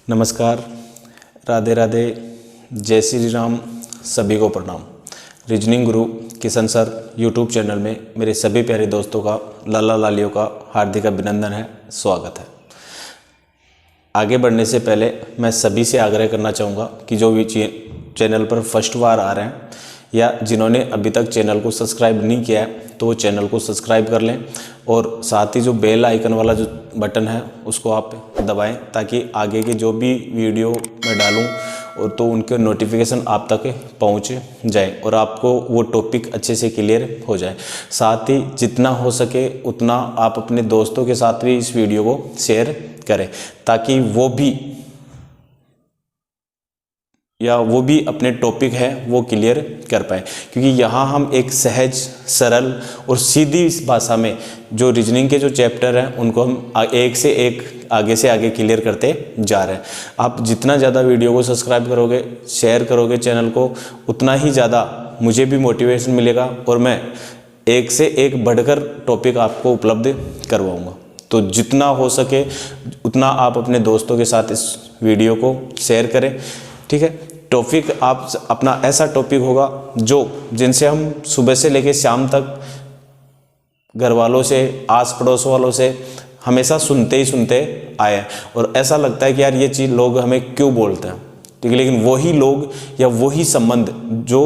नमस्कार, राधे राधे, जय श्री राम, सभी को प्रणाम। रीजनिंग गुरु किशन सर यूट्यूब चैनल में मेरे सभी प्यारे दोस्तों का, लाला लालियों का हार्दिक अभिनंदन है, स्वागत है। आगे बढ़ने से पहले मैं सभी से आग्रह करना चाहूँगा कि जो भी चैनल पर फर्स्ट बार आ रहे हैं या जिन्होंने अभी तक चैनल को सब्सक्राइब नहीं किया है तो वो चैनल को सब्सक्राइब कर लें और साथ ही जो बेल आइकन वाला जो बटन है उसको आप दबाएं ताकि आगे के जो भी वीडियो मैं डालूं और तो उनके नोटिफिकेशन आप तक पहुंच जाए और आपको वो टॉपिक अच्छे से क्लियर हो जाए। साथ ही जितना हो सके उतना आप अपने दोस्तों के साथ भी इस वीडियो को शेयर करें ताकि वो भी अपने टॉपिक है वो क्लियर कर पाए, क्योंकि यहाँ हम एक सहज सरल और सीधी भाषा में जो रीजनिंग के जो चैप्टर हैं उनको हम एक से एक आगे से आगे क्लियर करते जा रहे हैं। आप जितना ज़्यादा वीडियो को सब्सक्राइब करोगे, शेयर करोगे चैनल को, उतना ही ज़्यादा मुझे भी मोटिवेशन मिलेगा और मैं एक से एक बढ़कर टॉपिक आपको उपलब्ध करवाऊँगा। तो जितना हो सके उतना आप अपने दोस्तों के साथ इस वीडियो को शेयर करें, ठीक है। टॉपिक आप अपना ऐसा टॉपिक होगा जिनसे हम सुबह से लेकर शाम तक घर वालों से, आस पड़ोस वालों से हमेशा सुनते ही सुनते आए हैं और ऐसा लगता है कि यार ये चीज़ लोग हमें क्यों बोलते हैं, ठीक है। लेकिन वही लोग या वही संबंध जो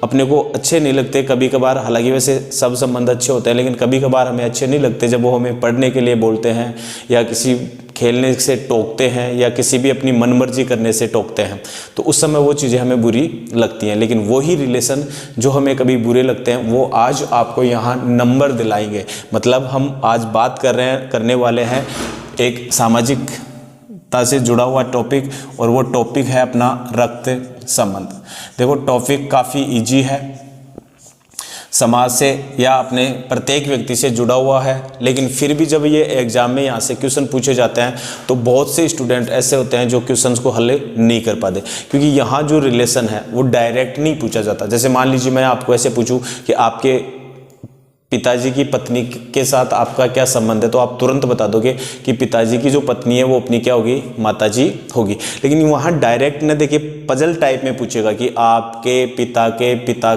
अपने को अच्छे नहीं लगते कभी कभार, हालांकि वैसे सब संबंध अच्छे होते हैं लेकिन कभी कभार हमें अच्छे नहीं लगते जब वो हमें पढ़ने के लिए बोलते हैं या किसी खेलने से टोकते हैं या किसी भी अपनी मनमर्जी करने से टोकते हैं, तो उस समय वो चीज़ें हमें बुरी लगती हैं। लेकिन वही रिलेशन जो हमें कभी बुरे लगते हैं वो आज आपको यहाँ नंबर दिलाएंगे। मतलब हम आज बात करने वाले हैं एक सामाजिकता से जुड़ा हुआ टॉपिक और वो टॉपिक है अपना रक्त संबंध। देखो टॉपिक काफ़ी इजी है, समाज से या अपने प्रत्येक व्यक्ति से जुड़ा हुआ है, लेकिन फिर भी जब ये एग्जाम में यहाँ से क्वेश्चन पूछे जाते हैं तो बहुत से स्टूडेंट ऐसे होते हैं जो क्वेश्चंस को हल नहीं कर पाते, क्योंकि यहाँ जो रिलेशन है वो डायरेक्ट नहीं पूछा जाता। जैसे मान लीजिए मैं आपको ऐसे पूछूं कि आपके पिताजी की पत्नी के साथ आपका क्या संबंध है, तो आप तुरंत बता दोगे कि पिताजी की जो पत्नी है वो अपनी क्या होगी, माताजी होगी। लेकिन वहाँ डायरेक्ट न देखिए, पजल टाइप में पूछेगा कि आपके पिता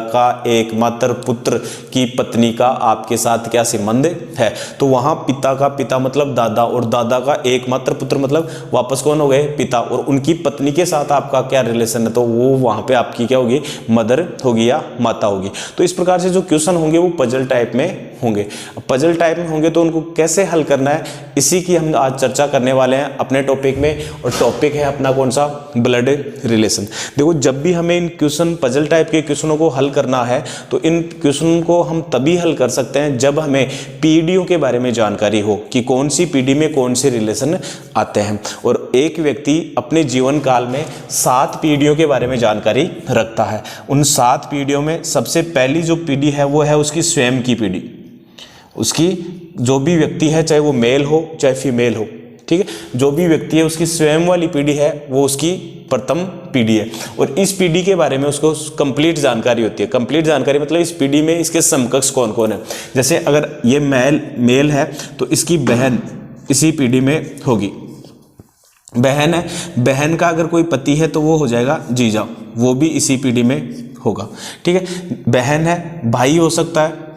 का एकमात्र पुत्र की पत्नी का आपके साथ क्या संबंध है। तो वहाँ पिता का पिता मतलब दादा और दादा का एकमात्र पुत्र मतलब वापस कौन हो गए, पिता, और उनकी पत्नी के साथ आपका क्या रिलेशन है, तो वो वहाँ पे आपकी क्या होगी, मदर होगी या माता होगी। तो इस प्रकार से जो क्वेश्चन होंगे वो पजल टाइप होंगे। पजल टाइप में होंगे तो उनको कैसे हल करना है, इसी की हम आज चर्चा करने वाले हैं अपने टॉपिक में। और टॉपिक है अपना कौन सा, ब्लड रिलेशन। देखो जब भी हमें इन क्वेश्चन, पजल टाइप के क्वेश्चनों को हल करना है तो इन क्वेश्चन को हम तभी हल कर सकते हैं जब हमें पीढ़ियों के बारे में जानकारी हो कि कौन सी पीढ़ी में कौन से रिलेशन आते हैं। और एक व्यक्ति अपने जीवन काल में 7 पीढ़ियों के बारे में जानकारी रखता है। उन 7 पीढ़ियों में सबसे पहली जो पीढ़ी है वो है उसकी स्वयं की पीढ़ी। उसकी जो भी व्यक्ति है, चाहे वो मेल हो चाहे फीमेल हो, ठीक है, जो भी व्यक्ति है उसकी स्वयं वाली पीढ़ी है वो उसकी प्रथम पीढ़ी है। और इस पीढ़ी के बारे में उसको कंप्लीट जानकारी होती है। कंप्लीट जानकारी मतलब इस पीढ़ी में इसके समकक्ष कौन कौन है। जैसे अगर ये मेल है तो इसकी बहन इसी पीढ़ी में होगी। बहन है, बहन का अगर कोई पति है तो वो हो जाएगा जीजा, वो भी इसी पीढ़ी में होगा, ठीक है। बहन है, भाई हो सकता है,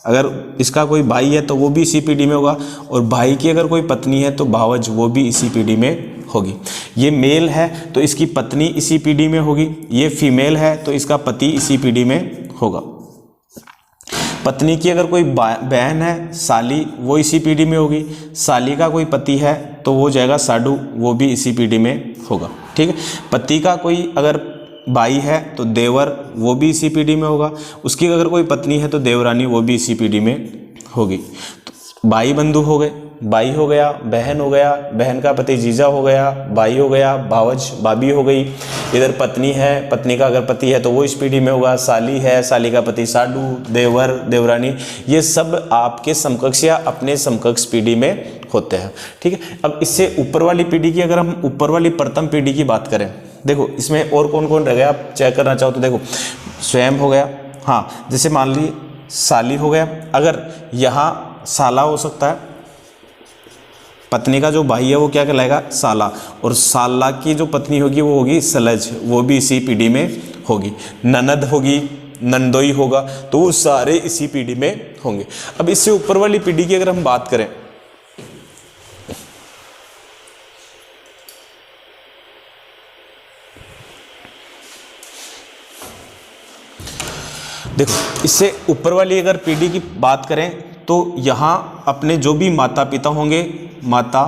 अगर इसका कोई भाई है तो वो भी इसी पीढ़ी में होगा। और भाई की अगर कोई पत्नी है तो भावज, वो भी इसी पीढ़ी में होगी। ये मेल है तो इसकी पत्नी इसी पीढ़ी में होगी। ये फीमेल है तो इसका पति इसी पीढ़ी में होगा। पत्नी की अगर कोई बहन है, साली, वो इसी पीढ़ी में होगी। साली का कोई पति है तो वो जाएगा साडू, वो भी इसी पीढ़ी में होगा, ठीक है। पति का कोई अगर भाई है तो देवर, वो भी इसी पीढ़ी में होगा। उसकी अगर कोई पत्नी है तो देवरानी, वो भी इसी पीढ़ी में होगी। तो भाई बंधु हो गए, भाई हो गया, बहन हो गया, बहन का पति जीजा हो गया, भाई हो गया, भावज, भाभी हो गई। इधर पत्नी है, पत्नी का अगर पति है तो वो इस पीढ़ी में होगा। साली है, साली का पति साडू, देवर, देवरानी, ये सब आपके समकक्ष या अपने समकक्ष पीढ़ी में होते हैं, ठीक है। अब इससे ऊपर वाली पीढ़ी की, अगर हम ऊपर वाली प्रथम पीढ़ी की बात करें, देखो इसमें और कौन कौन रह गया, आप चेक करना चाहो तो देखो स्वयं हो गया, हाँ, जैसे मान लीजिए साली हो गया, अगर यहाँ साला हो सकता है, पत्नी का जो भाई है वो क्या कहलाएगा, साला, और साला की जो पत्नी होगी वो होगी सलज, वो भी इसी पीढ़ी में होगी। ननद होगी, नंदोई होगा, तो वो सारे इसी पीढ़ी में होंगे। अब इससे ऊपर वाली पीढ़ी की अगर हम बात करें, देखो इससे ऊपर वाली अगर पीढ़ी की बात करें तो यहाँ अपने जो भी माता पिता होंगे, माता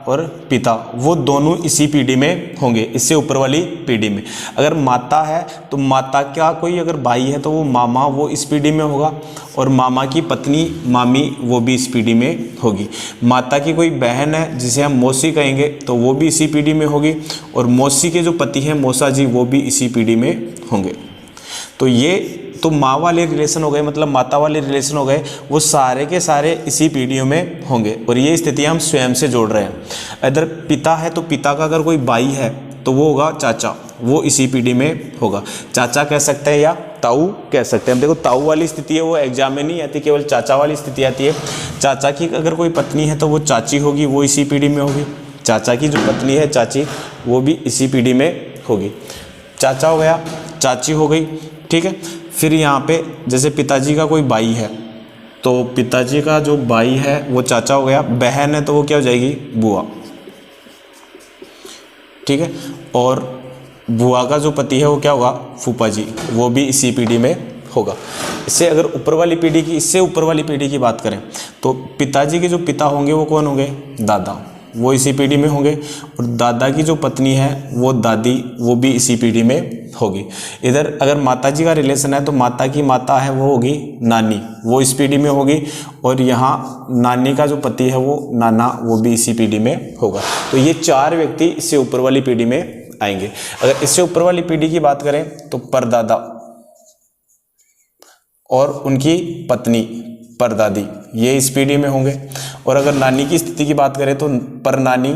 और पिता, वो दोनों इसी पीढ़ी में होंगे, इससे ऊपर वाली पीढ़ी में। अगर माता है तो माता का कोई अगर भाई है तो वो मामा, वो इस पीढ़ी में होगा, और मामा की पत्नी मामी, वो भी इस पीढ़ी में होगी। माता की कोई बहन है जिसे हम मौसी कहेंगे तो वो भी इसी पीढ़ी में होगी, और मौसी के जो पति हैं मौसा जी, वो भी इसी पीढ़ी में होंगे। तो ये तो माँ वाले रिलेशन हो गए, मतलब माता वाले रिलेशन हो गए, वो सारे के सारे इसी पीढ़ियों में होंगे, और ये स्थितियाँ हम स्वयं से जोड़ रहे हैं। इधर पिता है तो पिता का अगर कोई भाई है तो वो होगा चाचा, वो इसी पीढ़ी में होगा। चाचा कह सकते हैं या ताऊ कह सकते हैं। देखो ताऊ वाली स्थिति है वो एग्जाम में नहीं आती, केवल चाचा वाली स्थिति आती है। चाचा की अगर कोई पत्नी है तो वो चाची होगी, वो इसी पीढ़ी में होगी। चाचा की जो पत्नी है चाची, वो भी इसी पीढ़ी में होगी। चाचा हो गया, चाची हो गई, ठीक है। फिर यहाँ पे जैसे पिताजी का कोई भाई है तो पिताजी का जो भाई है वो चाचा हो गया, बहन है तो वो क्या हो जाएगी, बुआ, ठीक है। और बुआ का जो पति है वो क्या होगा, फूफा जी, वो भी इसी पीढ़ी में होगा। इससे अगर ऊपर वाली पीढ़ी की, इससे ऊपर वाली पीढ़ी की बात करें तो पिताजी के जो पिता होंगे वो कौन होंगे, दादा, वो इसी पीढ़ी में होंगे। और दादा की जो पत्नी है वो दादी, वो भी इसी पीढ़ी में होगी। इधर अगर माता जी का रिलेशन है तो माता की माता है वो होगी नानी, वो इस पीढ़ी में होगी। और यहाँ नानी का जो पति है वो नाना, वो भी इसी पीढ़ी में होगा। तो ये चार व्यक्ति इससे ऊपर वाली पीढ़ी में आएंगे। अगर इससे ऊपर वाली पीढ़ी की बात करें तो परदादा और उनकी पत्नी परदादी, ये इस पीढ़ी में होंगे। और अगर नानी की स्थिति की बात करें तो परनानी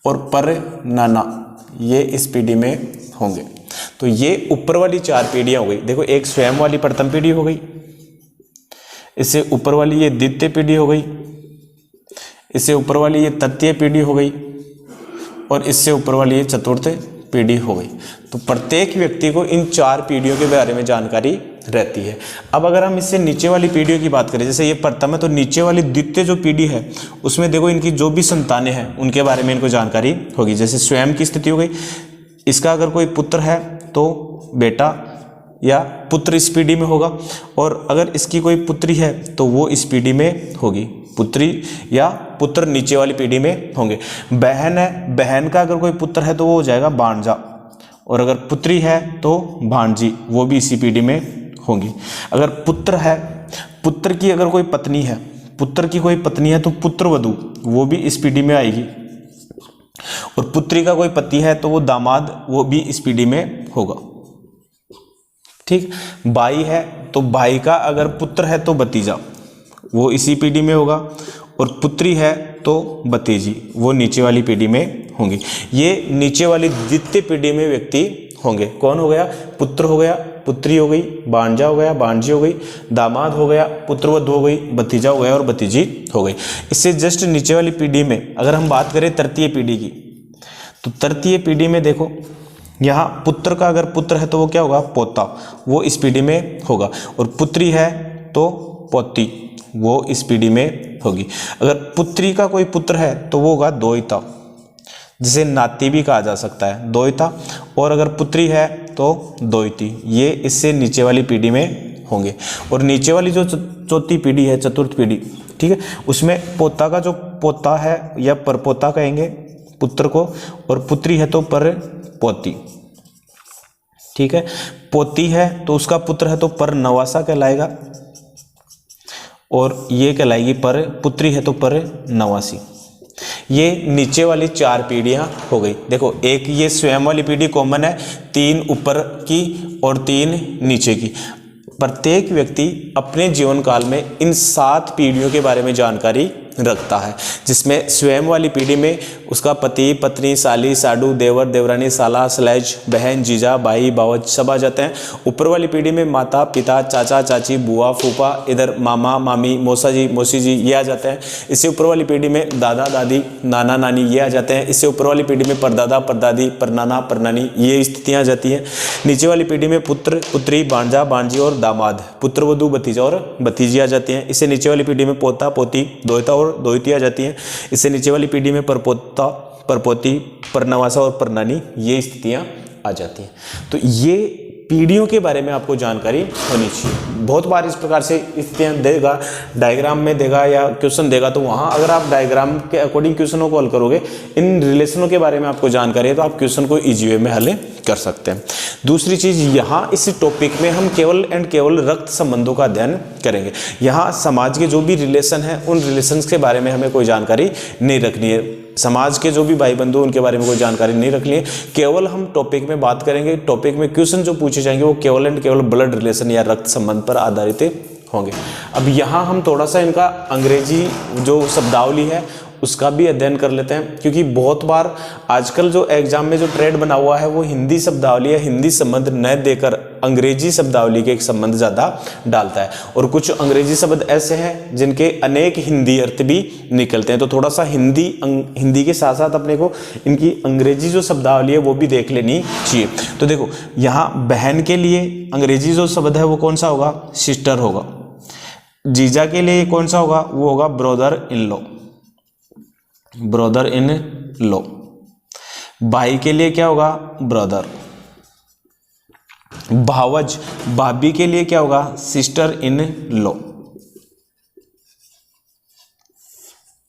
और पर नाना, ये इस पीढ़ी में होंगे। तो ये ऊपर वाली चार पीढ़ियां हो गई। देखो एक स्वयं वाली प्रथम पीढ़ी हो गई, इससे ऊपर वाली ये द्वितीय पीढ़ी हो गई, इससे ऊपर वाली ये तृतीय पीढ़ी हो गई, और इससे ऊपर वाली ये चतुर्थ पीढ़ी हो गई। तो प्रत्येक व्यक्ति को इन चार पीढ़ियों के बारे में जानकारी रहती है। अब अगर हम इससे नीचे वाली पीढ़ियों की बात करें, जैसे ये प्रथम है तो नीचे वाली द्वितीय जो पीढ़ी है उसमें देखो इनकी जो भी संतानें हैं उनके बारे में इनको जानकारी होगी। जैसे स्वयं की स्थिति हो गई, इसका अगर कोई पुत्र है तो बेटा या पुत्र इस पीढ़ी में होगा, और अगर इसकी कोई पुत्री है तो वो इस पीढ़ी में होगी, पुत्री या पुत्र नीचे वाली पीढ़ी में होंगे। बहन है, बहन का अगर कोई पुत्र है तो वो हो जाएगा भांजा, और अगर पुत्री है तो भांजी, वो भी इसी पीढ़ी में होंगी। अगर पुत्र है, पुत्र की अगर कोई पत्नी है, पुत्र की कोई पत्नी है तो पुत्रवधू, वो भी इस पीढ़ी में आएगी। और पुत्री का कोई पति है तो वो दामाद, वो भी इस पीढ़ी में होगा, ठीक। भाई है तो भाई का अगर पुत्र है तो भतीजा, वो इसी पीढ़ी में होगा। और पुत्री है तो भतीजी, वो नीचे वाली पीढ़ी में होंगी। ये नीचे वाली द्वितीय पीढ़ी में व्यक्ति होंगे। कौन हो गया, पुत्र हो गया, पुत्री हो गई, भांजा हो गया, भांजी हो गई, दामाद हो गया, पुत्रवधू हो गई, भतीजा हो गया और भतीजी हो गई। इससे जस्ट नीचे वाली पीढ़ी में अगर हम बात करें तृतीय पीढ़ी की, तो तृतीय पीढ़ी में देखो यहाँ पुत्र का अगर पुत्र है तो वो क्या होगा, पोता, वो इस पीढ़ी में होगा। और पुत्री है तो पोती, वो इस पीढ़ी में होगी। अगर पुत्री का कोई पुत्र है तो वो होगा दोहिता, जिसे नाती भी कहा जा सकता है, दोहिता। और अगर पुत्री है तो दोहिती, ये इससे नीचे वाली पीढ़ी में होंगे। और नीचे वाली जो चौथी पीढ़ी है, चतुर्थ पीढ़ी, ठीक है, उसमें पोता का जो पोता है या परपोता कहेंगे पुत्र को, और पुत्री है तो पर पोती, ठीक है। पोती है तो उसका पुत्र है तो पर नवासा कहलाएगा, और ये कहलाएगी पर, पुत्री है तो पर नवासी। ये नीचे वाली चार पीढ़ियां हो गई। देखो एक ये स्वयं वाली पीढ़ी कॉमन है, 3 ऊपर की और 3 नीचे की। प्रत्येक व्यक्ति अपने जीवन काल में इन 7 पीढ़ियों के बारे में जानकारी रखता है, जिसमें स्वयं वाली पीढ़ी में उसका पति, पत्नी, साली, साडू, देवर, देवरानी, साला, सलेज, बहन, जीजा, भाई, बावज सब आ जाते हैं। ऊपर वाली पीढ़ी में माता, पिता, चाचा, चाची, बुआ, फूफा, इधर मामा, मामी, मौसा जी, मौसी जी ये आ जाते हैं। इससे ऊपर वाली पीढ़ी में दादा, दादी, नाना, नानी ये आ जाते हैं। इससे ऊपर वाली पीढ़ी में परदादा, परदादी, परनाना, परनानी ये स्थितियाँ आ जाती हैं। नीचे वाली पीढ़ी में पुत्र, पुत्री, भांजा, भांजी और दामाद, पुत्र वधू, भतीजा और भतीजी आ जाती हैं। इससे नीचे वाली पीढ़ी में पोता, पोती, दोहिता और दोहिती आ जाती हैं। इससे नीचे वाली पीढ़ी में परपोता, परपोती, परनवासा और परनानी ये स्थितियाँ आ जाती हैं। तो ये पीढ़ियों के बारे में आपको जानकारी होनी चाहिए। बहुत बार इस प्रकार से स्थितियाँ देगा, डायग्राम में देगा या क्वेश्चन देगा, तो वहाँ अगर आप डायग्राम के अकॉर्डिंग क्वेश्चनों को हल करोगे, इन रिलेशनों के बारे में आपको जानकारी है, तो आप क्वेश्चन को ईजी वे में हल कर सकते हैं। दूसरी चीज़, यहाँ इस टॉपिक में हम केवल एंड केवल रक्त संबंधों का अध्ययन करेंगे। यहाँ समाज के जो भी रिलेशन हैं उन रिलेशंस के बारे में हमें कोई जानकारी नहीं रखनी है। समाज के जो भी भाई बंधु उनके बारे में कोई जानकारी नहीं रखनी है। केवल हम टॉपिक में बात करेंगे। टॉपिक में क्वेश्चन जो पूछे जाएंगे वो केवल एंड केवल ब्लड रिलेशन या रक्त संबंध पर आधारित होंगे। अब यहाँ हम थोड़ा सा इनका अंग्रेजी जो शब्दावली है उसका भी अध्ययन कर लेते हैं, क्योंकि बहुत बार आजकल जो एग्जाम में जो ट्रेंड बना हुआ है वो हिंदी शब्दावली या हिंदी संबंध न देकर अंग्रेजी शब्दावली के एक संबंध ज़्यादा डालता है। और कुछ अंग्रेजी शब्द ऐसे हैं जिनके अनेक हिंदी अर्थ भी निकलते हैं। तो थोड़ा सा हिंदी के साथ साथ अपने को इनकी अंग्रेजी जो शब्दावली है वो भी देख लेनी चाहिए। तो देखो यहाँ बहन के लिए अंग्रेजी जो शब्द है वो कौन सा होगा? सिस्टर होगा। जीजा के लिए कौन सा होगा? वो होगा brother in law, brother in law. भाई के लिए क्या होगा? ब्रदर। भावज, भाभी के लिए क्या होगा? Sister in law.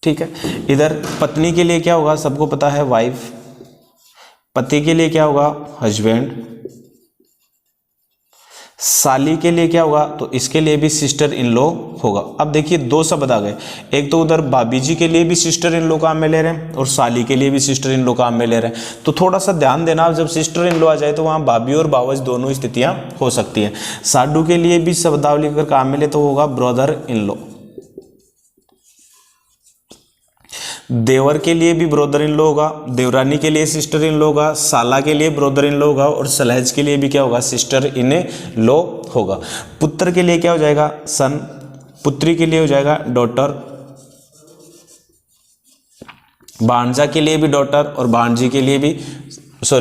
ठीक है। इधर पत्नी के लिए क्या होगा? सबको पता है वाइफ। पति के लिए क्या होगा? हस्बैंड। साली के लिए क्या होगा? तो इसके लिए भी सिस्टर इन लॉ होगा। अब देखिए दो शब्द आ गए, एक तो उधर भाभी जी के लिए भी सिस्टर इन लॉ काम में ले रहे हैं और साली के लिए भी सिस्टर इन लॉ काम में ले रहे हैं। तो थोड़ा सा ध्यान देना, जब सिस्टर इन लॉ आ जाए तो वहाँ भाभी और भावज दोनों स्थितियाँ हो सकती हैं। साडू के लिए भी शब्दावली अगर काम में ले तो होगा ब्रदर इन लॉ। देवर के लिए भी ब्रदर इन लॉ होगा, देवरानी के लिए सिस्टर इन लॉ होगा, साला के लिए ब्रदर इन लॉ होगा और सलहज के लिए भी क्या होगा? सिस्टर इन लॉ होगा। पुत्र के लिए क्या हो जाएगा? सन। पुत्री के लिए हो जाएगा डॉटर। भांजा के लिए भी डॉटर और भांजी के लिए भी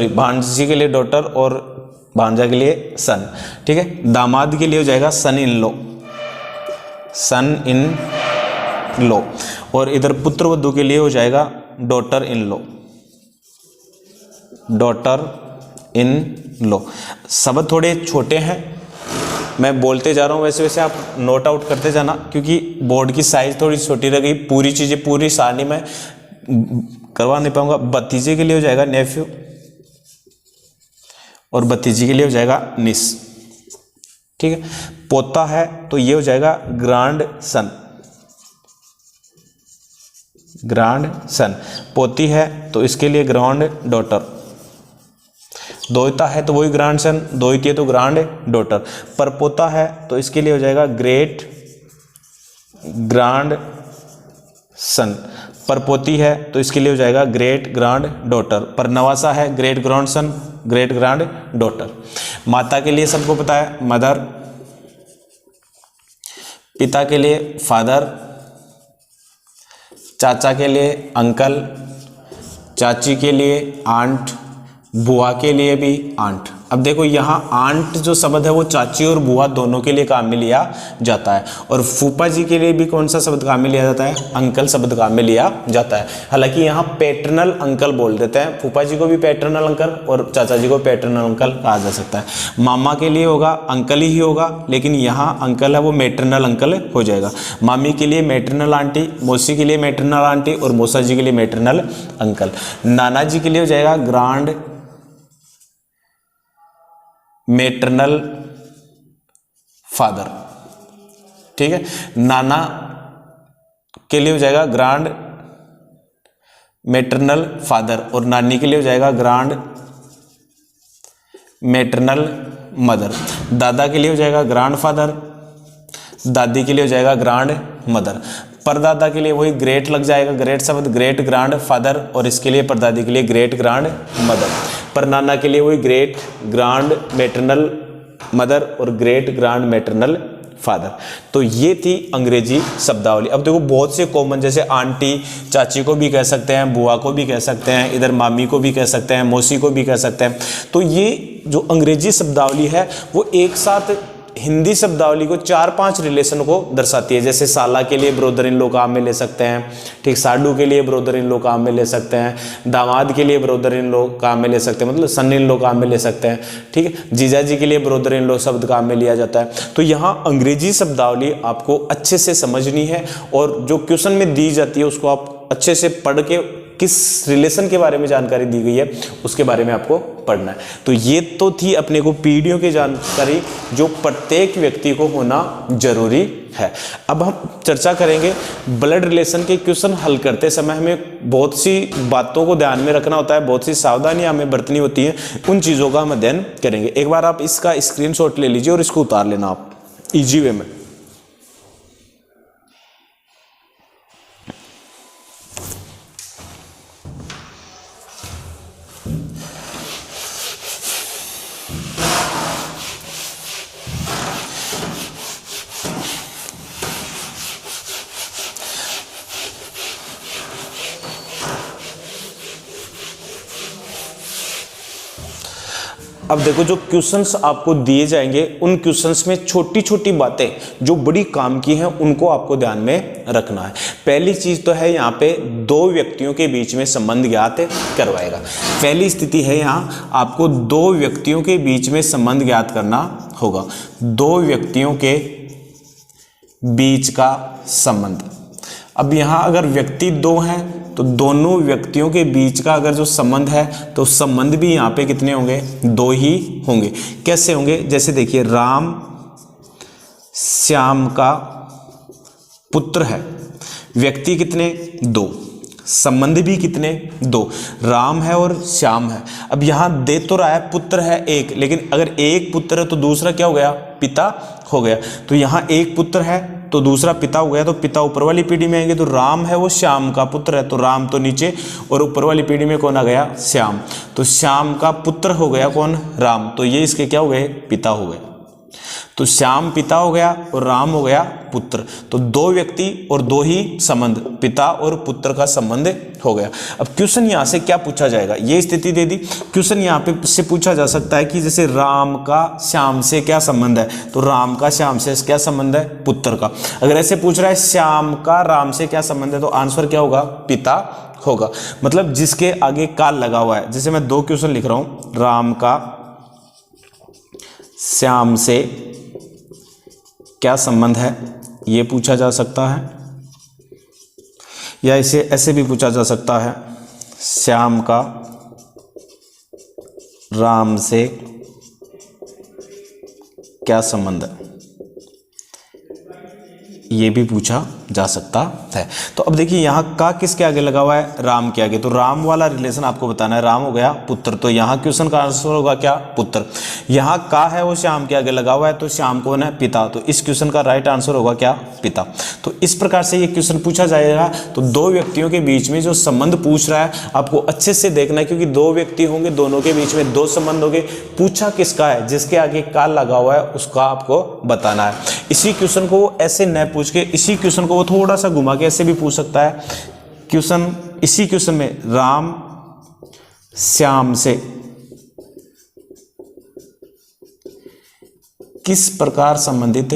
भांजी के लिए डॉटर और भांजा के लिए सन। ठीक है। दामाद के लिए हो जाएगा सन in law, sun in law. और इधर पुत्र वधू के लिए हो जाएगा daughter in law, daughter in law. शब्द थोड़े छोटे हैं, मैं बोलते जा रहा हूँ, वैसे वैसे आप नोट आउट करते जाना, क्योंकि बोर्ड की साइज थोड़ी छोटी रह गई। पूरी चीज़ें पूरी सारणी में करवा नहीं पाऊंगा। भतीजे के लिए हो जाएगा नेफ्यू और भतीजी के लिए हो जाएगा निस। ठीक है। पोता है तो ये हो जाएगा ग्रांड सन, ग्रांड सन। पोती है तो इसके लिए ग्रांड डॉटर। दोहिता है तो वही ग्रांड सन, दोहिती है तो ग्रांड डॉटर। परपोता है तो इसके लिए हो जाएगा ग्रेट ग्रांड सन। परपोती है तो इसके लिए हो जाएगा ग्रेट ग्रांड डॉटर। परनवासा है great grandson, great granddaughter. माता के लिए सबको पता है मदर। पिता के लिए फादर। चाचा के लिए अंकल। चाची के लिए आंट। बुआ के लिए भी आंट। अब देखो यहाँ आंट जो शब्द है वो चाची और बुआ दोनों के लिए काम में लिया जाता है। और फूफा जी के लिए भी कौन सा शब्द काम में लिया जाता है? अंकल शब्द काम में लिया जाता है। हालांकि यहाँ पैटर्नल अंकल बोल देते हैं। फूफा जी को भी पैटर्नल अंकल और चाचा जी को पैटर्नल अंकल कहा जा सकता है। मामा के लिए होगा अंकल ही होगा, लेकिन यहाँ अंकल है वो मैटरनल अंकल हो जाएगा। मामी के लिए मैटरनल आंटी, मौसी के लिए मैटरनल आंटी और मौसा जी के लिए मैटरनल अंकल। नाना जी के लिए हो जाएगा ग्रांड मैटरनल फादर। ठीक है। नाना के लिए हो जाएगा ग्रांड मैटरनल फादर और नानी के लिए हो जाएगा ग्रांड मैटरनल मदर। दादा के लिए हो जाएगा ग्रांड फादर, दादी के लिए हो जाएगा ग्रांड मदर। परदादा के लिए वही ग्रेट लग जाएगा, ग्रेट शब्द ग्रेट ग्रांड फादर, और इसके लिए परदादी के लिए ग्रेट ग्रांड मदर। परनाना के लिए वही ग्रेट ग्रांड मैटरनल मदर और ग्रेट ग्रांड मैटरनल फादर। तो ये थी अंग्रेजी शब्दावली। अब देखो बहुत से कॉमन, जैसे आंटी, चाची को भी कह सकते हैं, बुआ को भी कह सकते हैं, इधर मामी को भी कह सकते हैं, मौसी को भी कह सकते हैं। तो ये जो अंग्रेजी शब्दावली है वो एक साथ हिंदी शब्दावली को 4-5 रिलेशन को दर्शाती है। जैसे साला के लिए ब्रदर इन लॉ काम में ले सकते हैं, ठीक, साडू के लिए ब्रदर इन लॉ काम में ले सकते हैं, दामाद के लिए ब्रदर इन लॉ काम में ले सकते हैं, मतलब सन इन लॉ काम में ले सकते हैं, ठीक है। जीजा जी के लिए ब्रदर इन लॉ शब्द काम में लिया जाता है। तो यहाँ अंग्रेजी शब्दावली आपको अच्छे से समझनी है और जो क्वेश्चन में दी जाती है उसको आप अच्छे से पढ़ के किस रिलेशन के बारे में जानकारी दी गई है उसके बारे में आपको पढ़ना है। तो ये तो थी अपने को पीढ़ियों की जानकारी जो प्रत्येक व्यक्ति को होना जरूरी है। अब हम चर्चा करेंगे ब्लड रिलेशन के क्वेश्चन हल करते समय हमें बहुत सी बातों को ध्यान में रखना होता है, बहुत सी सावधानियां हमें बरतनी होती हैं, उन चीज़ों का हम अध्ययन करेंगे। एक बार आप इसका स्क्रीनशॉट ले लीजिए और इसको उतार लेना आप इजी वे में। अब देखो जो क्वेश्चंस आपको दिए जाएंगे उन क्वेश्चंस में छोटी छोटी बातें जो बड़ी काम की हैं उनको आपको ध्यान में रखना है। पहली चीज तो है यहाँ पे दो व्यक्तियों के बीच में संबंध ज्ञात करवाएगा। पहली स्थिति है यहाँ आपको दो व्यक्तियों के बीच में संबंध ज्ञात करना होगा। दो व्यक्तियों के बीच का संबंध। अब यहाँ अगर व्यक्ति दो हैं तो दोनों व्यक्तियों के बीच का अगर जो संबंध है तो संबंध भी यहाँ पे कितने होंगे, दो ही होंगे। कैसे होंगे, जैसे देखिए राम श्याम का पुत्र है, व्यक्ति कितने, दो, संबंध भी कितने, दो, राम है और श्याम है। अब यहाँ दे तो रहा है पुत्र है एक, लेकिन अगर एक पुत्र है तो दूसरा क्या हो गया, पिता हो गया। तो यहाँ एक पुत्र है तो दूसरा पिता हो गया, तो पिता ऊपर वाली पीढ़ी में आएंगे। तो राम है वो श्याम का पुत्र है, तो राम तो नीचे और ऊपर वाली पीढ़ी में कौन आ गया, श्याम। तो श्याम का पुत्र हो गया कौन, राम। तो ये इसके क्या हो गए, पिता हो गए। तो श्याम पिता हो गया और राम हो गया पुत्र। तो दो व्यक्ति और दो ही संबंध, पिता और पुत्र का संबंध हो गया। अब क्वेश्चन यहाँ से क्या पूछा जाएगा, ये स्थिति दे दी। क्वेश्चन यहाँ पे से पूछा जा सकता है कि जैसे राम का श्याम से क्या संबंध है, तो राम का श्याम से क्या संबंध है, पुत्र का। अगर ऐसे पूछ रहा है श्याम का राम से क्या संबंध है, तो आंसर क्या होगा, पिता होगा। मतलब जिसके आगे का लगा हुआ है। जैसे मैं दो क्वेश्चन लिख रहा हूं, राम का श्याम से क्या संबंध है, ये पूछा जा सकता है, या इसे ऐसे भी पूछा जा सकता है, श्याम का राम से क्या संबंध है, ये भी पूछा जा सकता है। तो अब देखिए यहाँ का किसके आगे लगा हुआ है, राम के आगे। तो राम वाला रिलेशन आपको बताना है, राम हो गया पुत्र। तो यहाँ क्वेश्चन का आंसर होगा क्या, पुत्र। यहाँ का है वो श्याम के आगे लगा हुआ है, तो श्याम कौन है, पिता। तो इस क्वेश्चन का राइट आंसर होगा क्या, पिता। तो इस प्रकार से ये क्वेश्चन पूछा जाएगा। तो दो व्यक्तियों के बीच में जो संबंध पूछ रहा है आपको अच्छे से देखना है, क्योंकि दो व्यक्ति होंगे, दोनों के बीच में दो संबंध होंगे। पूछा किसका है, जिसके आगे का लगा हुआ है उसका आपको बताना है। इसी क्वेश्चन को ऐसे न पूछ के इसी क्वेश्चन को वो थोड़ा सा घुमा के ऐसे भी पूछ सकता है। क्वेश्चन इसी क्वेश्चन में राम श्याम से किस प्रकार संबंधित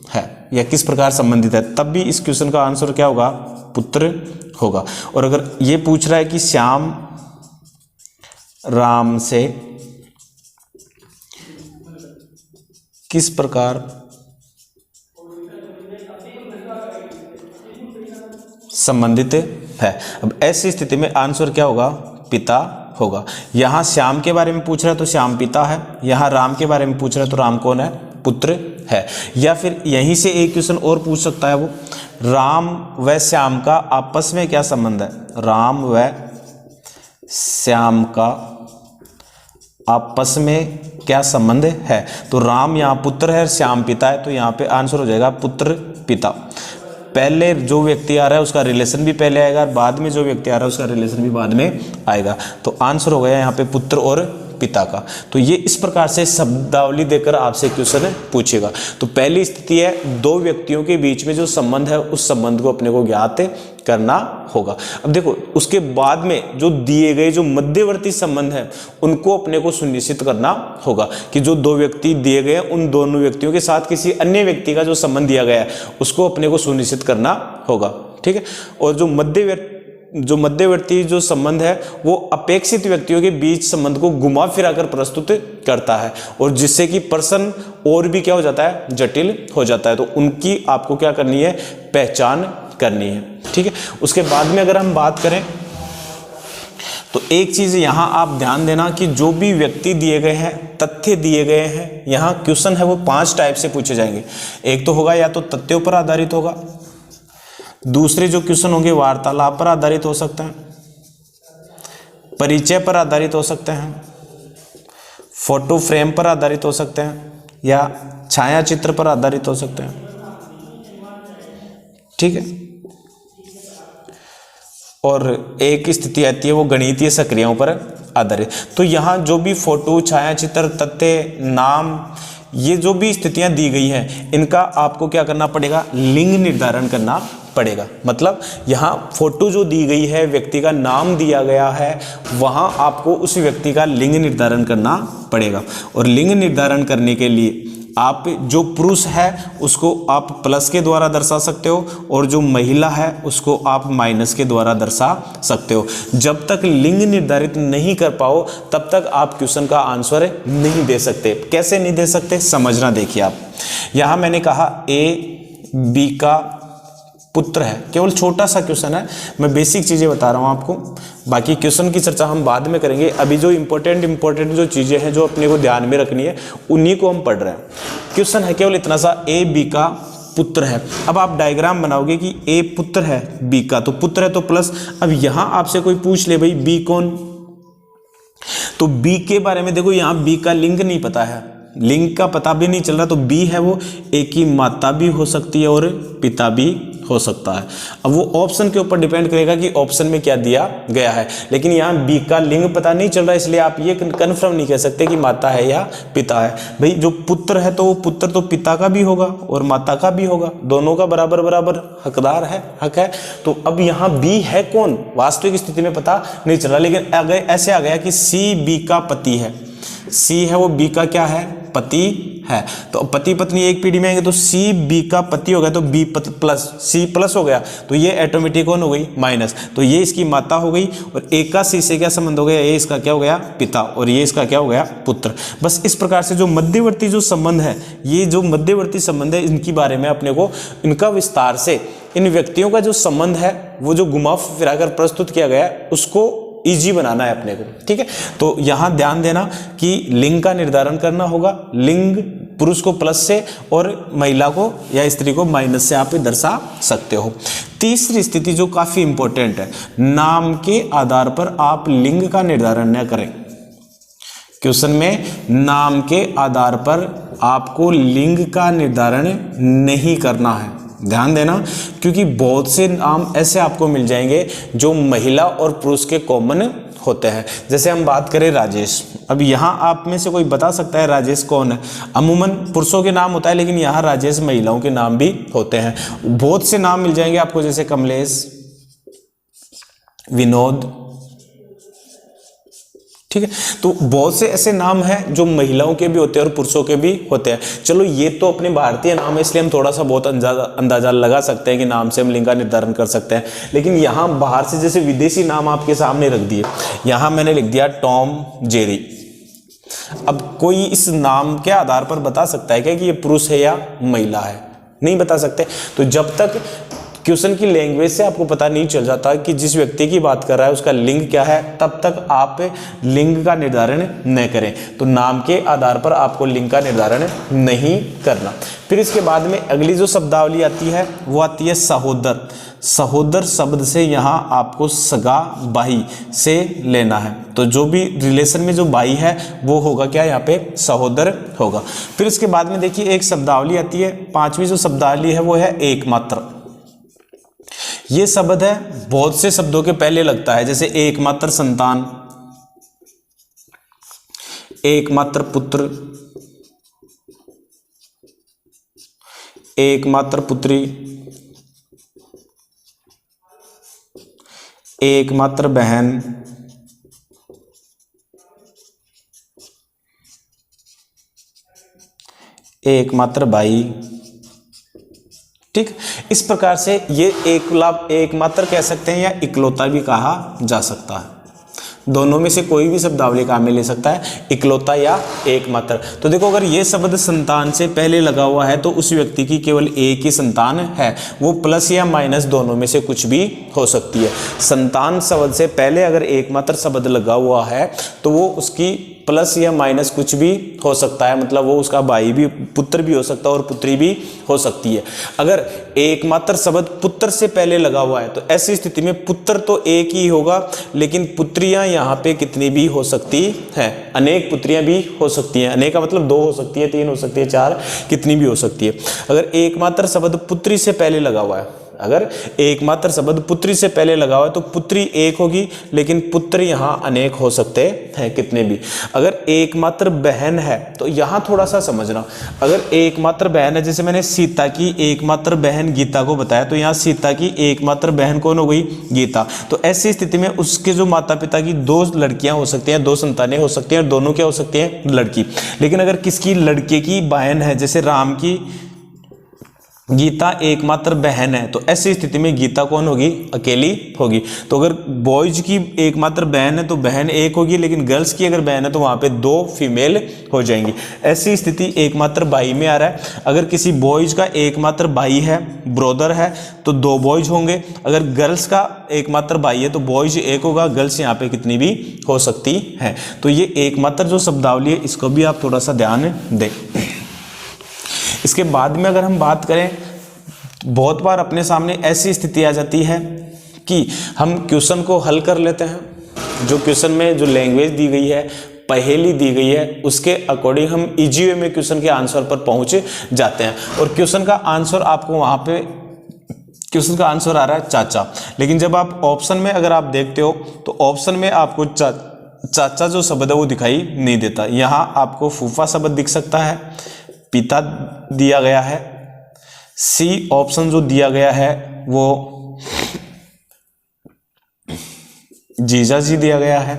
है या किस प्रकार संबंधित है, तब भी इस क्वेश्चन का आंसर क्या होगा, पुत्र होगा। और अगर ये पूछ रहा है कि श्याम राम से किस प्रकार संबंधित है, अब ऐसी स्थिति में आंसर क्या होगा, पिता होगा। यहां श्याम के बारे में पूछ रहा है तो श्याम पिता है, यहां राम के बारे में पूछ रहा है तो राम कौन है, पुत्र है। या फिर यहीं से एक क्वेश्चन और पूछ सकता है वो, राम व श्याम का आपस में क्या संबंध है, राम व श्याम का आपस में क्या संबंध है। तो राम यहाँ पुत्र है, श्याम पिता है, तो यहाँ पे आंसर हो जाएगा पुत्र पिता। पहले जो व्यक्ति आ रहा है उसका रिलेशन भी पहले आएगा, बाद में जो व्यक्ति आ रहा है उसका रिलेशन भी बाद में आएगा। तो आंसर हो गया यहाँ पे पुत्र और पिता का। तो ये इस प्रकार से शब्दावली देकर आपसे क्वेश्चन पूछेगा। तो पहली स्थिति है दो व्यक्तियों के बीच में जो संबंध है उस संबंध को अपने को ज्ञात करना होगा। अब देखो उसके बाद में जो दिए गए जो मध्यवर्ती संबंध है उनको अपने को सुनिश्चित करना होगा कि जो दो व्यक्ति दिए गए उन दोनों व्यक्तियों के साथ किसी अन्य व्यक्ति का जो संबंध दिया गया है उसको अपने को सुनिश्चित करना होगा। ठीक है। और जो मध्यवर्ती जो संबंध है वो अपेक्षित व्यक्तियों के बीच संबंध को घुमा फिरा कर प्रस्तुत करता है और जिससे कि प्रश्न और भी क्या हो जाता है, जटिल हो जाता है। तो उनकी आपको क्या करनी है, पहचान करनी है। ठीक है। उसके बाद में अगर हम बात करें तो एक चीज यहां आप ध्यान देना कि जो भी व्यक्ति दिए गए हैं, तथ्य दिए गए हैं, यहां क्वेश्चन है वो 5 टाइप से पूछे जाएंगे। एक तो होगा या तो तथ्यों पर आधारित होगा, दूसरे जो क्वेश्चन होंगे वार्तालाप पर आधारित हो सकते हैं, परिचय पर आधारित हो सकते हैं, फोटो फ्रेम पर आधारित हो सकते हैं या छाया चित्र पर आधारित हो सकते हैं। ठीक है। और एक स्थिति आती है वो गणितीय सक्रियाओं पर आधारित। तो यहां जो भी फोटो, छाया चित्र, तथ्य, नाम, ये जो भी स्थितियां दी गई हैं इनका आपको क्या करना पड़ेगा, लिंग निर्धारण करना पड़ेगा। मतलब यहाँ फोटो जो दी गई है, व्यक्ति का नाम दिया गया है, वहाँ आपको उस व्यक्ति का लिंग निर्धारण करना पड़ेगा। और लिंग निर्धारण करने के लिए आप जो पुरुष है उसको आप प्लस के द्वारा दर्शा सकते हो और जो महिला है उसको आप माइनस के द्वारा दर्शा सकते हो। जब तक लिंग निर्धारित नहीं कर पाओ तब तक आप क्वेश्चन का आंसर नहीं दे सकते। कैसे नहीं दे सकते, समझना। देखिए आप यहाँ मैंने कहा ए बी का पुत्र है, केवल छोटा सा क्वेश्चन है, मैं बेसिक चीजें बता रहा हूं आपको, बाकी क्वेश्चन की चर्चा हम बाद में करेंगे। अभी जो इंपॉर्टेंट जो चीजें हैं जो अपने को ध्यान में रखनी है उन्हीं को हम पढ़ रहे हैं। क्वेश्चन है केवल इतना सा, ए बी का पुत्र है। अब आप डायग्राम बनाओगे कि ए पुत्र है बी का, तो पुत्र है तो प्लस। अब यहां आपसे कोई पूछ ले भाई बी कौन, तो बी के बारे में देखो यहां बी का लिंग नहीं पता है, लिंग का पता भी नहीं चल रहा। तो बी है वो एक की माता भी हो सकती है और पिता भी हो सकता है। अब वो ऑप्शन के ऊपर डिपेंड करेगा कि ऑप्शन में क्या दिया गया है, लेकिन यहाँ बी का लिंग पता नहीं चल रहा है, इसलिए आप ये कन्फर्म नहीं कह सकते कि माता है या पिता है। भाई जो पुत्र है तो वो पुत्र तो पिता का भी होगा और माता का भी होगा, दोनों का बराबर बराबर हकदार है, हक है। तो अब यहाँ बी है कौन, वास्तविक स्थिति में पता नहीं चल रहा, लेकिन अगर ऐसे आ गया कि सी बी का पति है, सी है वो बी का क्या है, पति है। तो पति पत्नी एक पीढ़ी में आएंगे तो सी बी का पति हो गया तो बी प्लस सी प्लस हो गया, तो ये ऑटोमेटिक कौन हो गई, माइनस। तो ये इसकी माता हो गई और एक का सी से क्या संबंध हो गया, ये इसका क्या हो गया, पिता, और ये इसका क्या हो गया, पुत्र। बस इस प्रकार से जो मध्यवर्ती जो संबंध है, ये जो मध्यवर्ती संबंध है इनके बारे में अपने को इनका विस्तार से, इन व्यक्तियों का जो संबंध है वो जो घुमा फिराकर प्रस्तुत किया गया है उसको इजी बनाना है अपने को। ठीक है। तो यहां ध्यान देना कि लिंग का निर्धारण करना होगा, लिंग पुरुष को प्लस से और महिला को या स्त्री को माइनस से आप दर्शा सकते हो। तीसरी स्थिति जो काफी इंपॉर्टेंट है, नाम के आधार पर आप लिंग का निर्धारण न करें। क्वेश्चन में नाम के आधार पर आपको लिंग का निर्धारण नहीं करना है, ध्यान देना, क्योंकि बहुत से नाम ऐसे आपको मिल जाएंगे जो महिला और पुरुष के कॉमन होते हैं। जैसे हम बात करें राजेश, अब यहाँ आप में से कोई बता सकता है राजेश कौन है? अमूमन पुरुषों के नाम होता है, लेकिन यहाँ राजेश महिलाओं के नाम भी होते हैं। बहुत से नाम मिल जाएंगे आपको, जैसे कमलेश, विनोद। ठीक है। तो बहुत से ऐसे नाम हैं जो महिलाओं के भी होते हैं और पुरुषों के भी होते हैं। चलो ये तो अपने भारतीय नाम है, इसलिए हम थोड़ा सा बहुत अंदाजा लगा सकते हैं कि नाम से हम लिंग का निर्धारण कर सकते हैं। लेकिन यहाँ बाहर से जैसे विदेशी नाम आपके सामने रख दिए, यहाँ मैंने लिख दिया टॉम, जेरी। अब कोई इस नाम के आधार पर बता सकता है क्या कि ये पुरुष है या महिला है? नहीं बता सकते। तो जब तक क्वेश्चन की लैंग्वेज से आपको पता नहीं चल जाता कि जिस व्यक्ति की बात कर रहा है उसका लिंग क्या है, तब तक आप लिंग का निर्धारण न करें। तो नाम के आधार पर आपको लिंग का निर्धारण नहीं करना। फिर इसके बाद में अगली जो शब्दावली आती है वो आती है सहोदर। सहोदर शब्द से यहाँ आपको सगा भाई से लेना है, तो जो भी रिलेशन में जो भाई है वो होगा क्या, यहाँ पे सहोदर होगा। फिर इसके बाद में देखिए एक शब्दावली आती है, 5वीं जो शब्दावली है वो है एकमात्र। ये शब्द है बहुत से शब्दों के पहले लगता है, जैसे एकमात्र संतान, एकमात्र पुत्र, एकमात्र पुत्री, एकमात्र बहन, एकमात्र भाई। ठीक, इस प्रकार से ये एकमात्र कह सकते हैं या इकलौता भी कहा जा सकता है। दोनों में से कोई भी शब्दावली काम में ले सकता है, इकलौता या एकमात्र। तो देखो, अगर ये शब्द संतान से पहले लगा हुआ है तो उस व्यक्ति की केवल एक ही संतान है, वो प्लस या माइनस दोनों में से कुछ भी हो सकती है। संतान शब्द से पहले अगर एकमात्र शब्द लगा हुआ है तो वो उसकी प्लस या माइनस कुछ भी हो सकता है, मतलब वो उसका भाई भी, पुत्र भी हो सकता है और पुत्री भी हो सकती है। अगर एकमात्र शब्द पुत्र से पहले लगा हुआ है तो ऐसी स्थिति में पुत्र तो एक ही होगा, लेकिन पुत्रियां यहाँ पे कितनी भी हो सकती हैं, अनेक पुत्रियां भी हो सकती हैं। अनेक का मतलब 2 हो सकती है, 3 हो सकती है, 4, कितनी भी हो सकती है। अगर एकमात्र शब्द पुत्री से पहले लगा हुआ है, अगर एकमात्र शब्द पुत्री से पहले लगा हुआ है तो पुत्री एक होगी, लेकिन पुत्र यहाँ अनेक हो सकते हैं, कितने भी। अगर एकमात्र बहन है तो यहाँ थोड़ा सा समझना, अगर एकमात्र बहन है, जैसे मैंने सीता की एकमात्र बहन गीता को बताया, तो यहाँ सीता की एकमात्र बहन कौन हो गई, गीता। तो ऐसी स्थिति में उसके जो माता पिता की 2 लड़कियां हो सकती हैं, 2 संतानें हो सकती हैं, और दोनों क्या हो सकती हैं, लड़की। लेकिन अगर किसकी लड़के की बहन है, जैसे राम की गीता एकमात्र बहन है, तो ऐसी स्थिति में गीता कौन होगी, अकेली होगी। तो अगर बॉयज की एकमात्र बहन है तो बहन एक होगी, लेकिन गर्ल्स की अगर बहन है तो वहां पे 2 फीमेल हो जाएंगी। ऐसी स्थिति एकमात्र भाई में आ रहा है। अगर किसी बॉयज का एकमात्र भाई है, ब्रदर है, तो 2 बॉयज होंगे। अगर गर्ल्स का एकमात्र भाई है तो बॉयज एक होगा, गर्ल्स यहाँ पे कितनी भी हो सकती है। तो ये एकमात्र जो शब्दावली है इसको भी आप थोड़ा सा ध्यान दें। इसके बाद में अगर हम बात करें, बहुत बार अपने सामने ऐसी स्थिति आ जाती है कि हम क्वेश्चन को हल कर लेते हैं, जो क्वेश्चन में जो लैंग्वेज दी गई है, पहेली दी गई है, उसके अकॉर्डिंग हम इजी वे में क्वेश्चन के आंसर पर पहुंच जाते हैं, और क्वेश्चन का आंसर आपको वहां पे क्वेश्चन का आंसर आ रहा है चाचा। लेकिन जब आप ऑप्शन में अगर आप देखते हो तो ऑप्शन में आपको चाचा जो शब्द है वो दिखाई नहीं देता। यहाँ आपको फूफा शब्द दिख सकता है, पिता दिया गया है, सी ऑप्शन जो दिया गया है वो जीजा जी दिया गया है,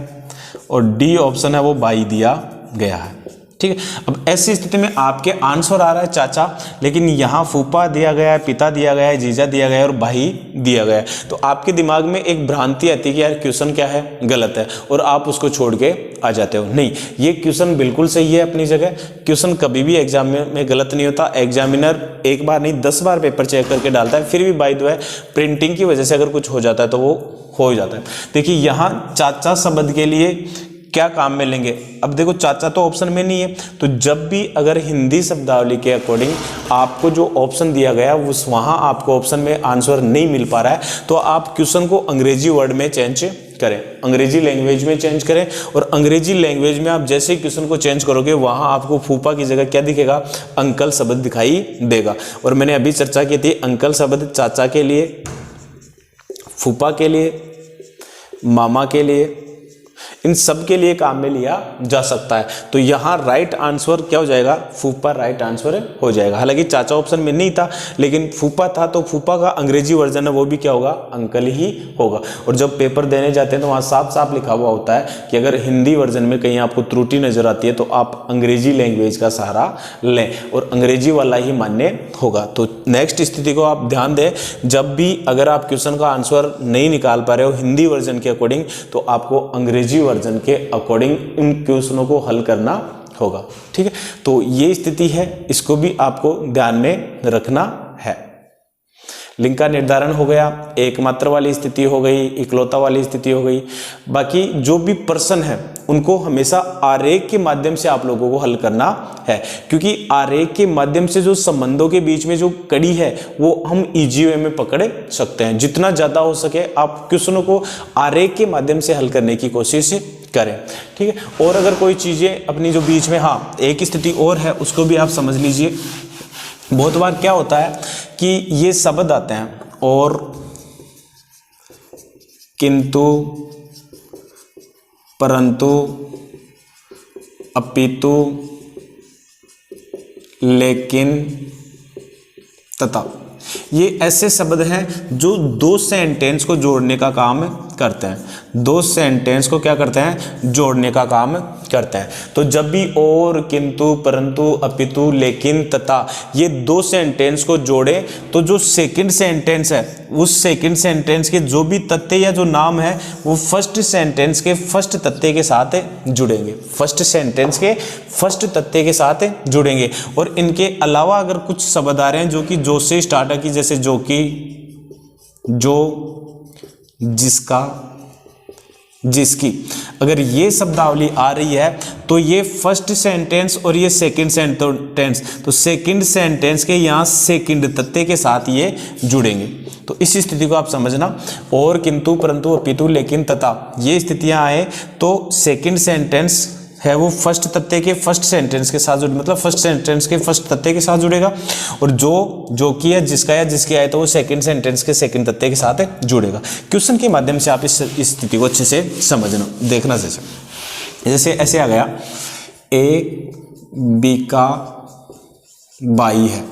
और डी ऑप्शन है वो भाई दिया गया है। ठीक है, अब ऐसी स्थिति में आपके आंसर आ रहा है चाचा, लेकिन यहाँ फूफा दिया गया है, पिता दिया गया है, जीजा दिया गया है और भाई दिया गया है। तो आपके दिमाग में एक भ्रांति आती है कि यार क्वेश्चन क्या है, गलत है, और आप उसको छोड़ के आ जाते हो। नहीं, ये क्वेश्चन बिल्कुल सही है अपनी जगह। क्वेश्चन कभी भी एग्जाम में गलत नहीं होता। एग्जामिनर एक बार नहीं 10 बार पेपर चेक करके डालता है, फिर भी बाय द वे प्रिंटिंग की वजह से अगर कुछ हो जाता है तो वो हो जाता है। देखिए यहाँ चाचा शब्द के लिए क्या काम में लेंगे। अब देखो चाचा तो ऑप्शन में नहीं है, तो जब भी अगर हिंदी शब्दावली के अकॉर्डिंग आपको जो ऑप्शन दिया गया उस वहाँ आपको ऑप्शन में आंसर नहीं मिल पा रहा है, तो आप क्वेश्चन को अंग्रेजी वर्ड में चेंज करें, अंग्रेजी लैंग्वेज में चेंज करें। और अंग्रेजी लैंग्वेज में आप जैसे ही क्वेश्चन को चेंज करोगे वहाँ आपको फूफा की जगह क्या दिखेगा, अंकल शब्द दिखाई देगा। और मैंने अभी चर्चा की थी, अंकल शब्द चाचा के लिए, फूफा के लिए, मामा के लिए, इन सब के लिए काम में लिया जा सकता है। तो यहाँ राइट आंसर क्या हो जाएगा, फूफा राइट आंसर हो जाएगा। हालांकि चाचा ऑप्शन में नहीं था, लेकिन फूफा था, तो फूफा का अंग्रेजी वर्जन है वो भी क्या होगा, अंकल ही होगा। और जब पेपर देने जाते हैं तो वहाँ साफ साफ लिखा हुआ होता है कि अगर हिंदी वर्जन में कहीं आपको त्रुटि नजर आती है तो आप अंग्रेजी लैंग्वेज का सहारा लें और अंग्रेजी वाला ही मान्य होगा। तो नेक्स्ट स्थिति को आप ध्यान दें, जब भी अगर आप क्वेश्चन का आंसर नहीं निकाल पा रहे हो हिंदी वर्जन के अकॉर्डिंग, तो आपको अंग्रेजी वर्जन के अकॉर्डिंग इन क्वेश्चनों को हल करना होगा। ठीक है, तो ये स्थिति है, इसको भी आपको ध्यान में रखना है। लिंग का निर्धारण हो गया, एकमात्र वाली स्थिति हो गई, इकलौता वाली स्थिति हो गई। बाकी जो भी प्रश्न है उनको हमेशा आरेख के माध्यम से आप लोगों को हल करना है, क्योंकि आरेख के माध्यम से जो संबंधों के बीच में जो कड़ी है वो हम इजी वे में पकड़ सकते हैं। जितना ज़्यादा हो सके आप क्वेश्चनों को आरेख के माध्यम से हल करने की कोशिश करें। ठीक है, और अगर कोई चीज़ें अपनी जो बीच में, हाँ एक स्थिति और है उसको भी आप समझ लीजिए। बहुत बार क्या होता है कि ये शब्द आते हैं और किंतु, परंतु, अपितु, लेकिन, तथा, ये ऐसे शब्द हैं जो दो सेंटेंस को जोड़ने का काम करते हैं। दो सेंटेंस को क्या करते हैं? जोड़ने का काम करते हैं। तो जब भी और, किंतु, परंतु, अपितु, लेकिन, तथा ये दो सेंटेंस को जोड़े तो जो सेकंड सेंटेंस है उस सेकंड सेंटेंस के जो भी तथ्य या जो नाम है वो फर्स्ट सेंटेंस के फर्स्ट तथ्य के साथ जुड़ेंगे। फर्स्ट सेंटेंस के फर्स्ट तथ्य के साथ जुड़ेंगे। और इनके अलावा अगर कुछ शब्द आ रहे हैं जो कि जो से स्टार्ट है, कि जैसे जो कि, जो, जिसका, जिसकी, अगर ये शब्दावली आ रही है तो ये फर्स्ट सेंटेंस और ये सेकंड सेंटेंस, तो सेकंड सेंटेंस के यहाँ सेकंड तथ्य के साथ ये जुड़ेंगे। तो इस स्थिति को आप समझना। और, किंतु, परंतु, अपितु, लेकिन, तथा ये स्थितियां आए तो सेकंड सेंटेंस है वो फर्स्ट तथ्य के फर्स्ट सेंटेंस के साथ मतलब फर्स्ट सेंटेंस के फर्स्ट तथ्य के साथ जुड़ेगा। और जो कि है, जिसका या जिसकी आए तो वो सेकंड सेंटेंस के सेकंड तथ्य के साथ जुड़ेगा। क्वेश्चन के माध्यम से आप इस स्थिति को अच्छे से समझना, देखना। जैसे ऐसे आ गया, ए बी का भाई है,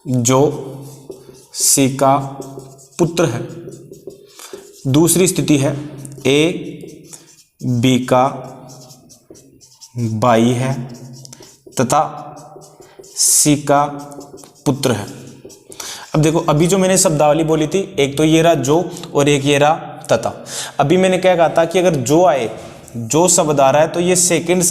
जो सी का पुत्र है। दूसरी स्थिति है, ए बी का भाई है तथा सी का पुत्र है। अब देखो, अभी जो मैंने शब्दावली बोली थी, एक तो ये रहा जो और एक ये रहा तथा। अभी मैंने क्या कहा था कि अगर जो आए, जो शब्द आ रहा है तो ये सेकंड